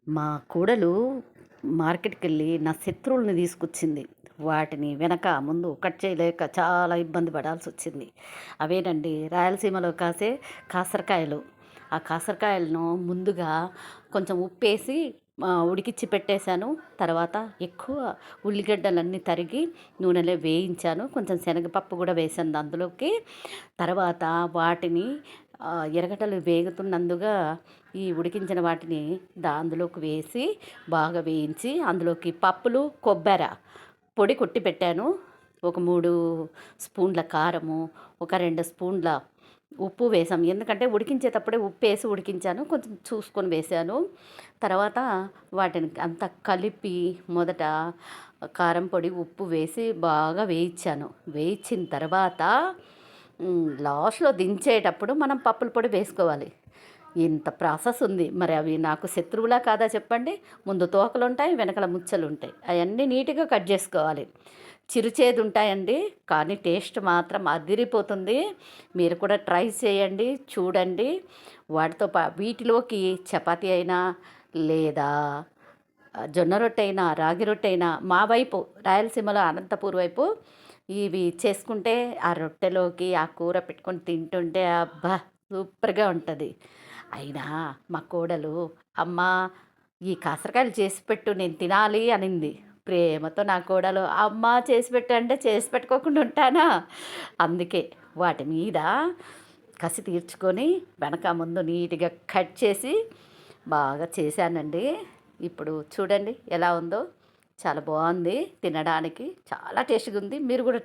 మా కోడలు మార్కెట్‌కెళ్ళి నా శత్రువులని తీసుకొచ్చింది. వాటిని వెనక, ముందు కట్ చేయలేక చాలా ఇబ్బంది పడాల్సొచ్చింది. అవేనండి రాయలసీమలో కాసే కాసరకాయలు. ఆ కాసరకాయలను ముందుగా కొంచెం ఉప్పేసి ఉడికిచ్చి పెట్టేశాను. తర్వాత ఎక్కువ ఉల్లిగడ్డలన్నీ తరిగి నూనెలో వేయించాను. కొంచెం శనగపప్పు గూడా వేశాను అందులోకి. తర్వాత వాటిని ఎర్రగడ్డలు వేగుతున్నందుగా ఈ ఉడికించిన వాటిని అందులోకి వేసి బాగా వేయించి అందులోకి పప్పులు, కొబ్బెర పొడి కొట్టి పెట్టాను. ఒక 3 స్పూన్ల కారము, ఒక 2 స్పూన్ల ఉప్పు వేసాం. ఎందుకంటే ఉడికించేటప్పుడే ఉప్పేసి ఉడికించాను. కొంచెం చూసుకొని వేశాను. తర్వాత వాటిని అంతా కలిపి మొదట కారం పొడి, ఉప్పు వేసి బాగా వేయించాను. వేయించిన తర్వాత లాస్ట్‌లో దించేటప్పుడు మనం పప్పుల పొడి వేసుకోవాలి. ఇంత ప్రాసెస్ ఉంది. మరి అవి నాకు శత్రువులా కాదా చెప్పండి? ముందు తోకలుంటాయి, వెనకాల ముచ్చలుంటాయి. అయన్నీ నీట్‌గా కట్ జేసుకోవాలి. చిరుచేదుంటాయండి. కానీ టేస్ట్ మాత్రం అదిరిపోతుంది. మీరు కూడా ట్రై చేయండి, చూడండి. వాటితో వీటిలోకి చపాతీ అయినా లేదా జొన్న రొట్టె అయినా, రాగి రొట్టె అయినా మా వైపు రాయలసీమలో అనంతపూర్ వైపు ఇవి చేసుకుంటే ఆ రొట్టెలోకి ఆ కూర పెట్టుకొని తింటుంటే అబ్బా! సూపర్‌గా ఉంటది. అయినా మా కోడలు అమ్మా ఈ కాకరకాయలు చేసి పెట్టు నేను తినాలి అనింది. ప్రేమతో నా కోడలు అమ్మ చేసి పెట్టు అంటే చేసి పెట్టుకోకుండా ఉంటానా? అందుకే వాటి మీద కసి తీర్చుకొని వెనక ముందు నీట్‌గా కట్ చేసి బాగా చేశానండి. ఇప్పుడు చూడండి ఎలా ఉందో. చాలా బావుంది తినడానికి. చాలా టేస్ట్‌గా ఉంది. మీరు కూడా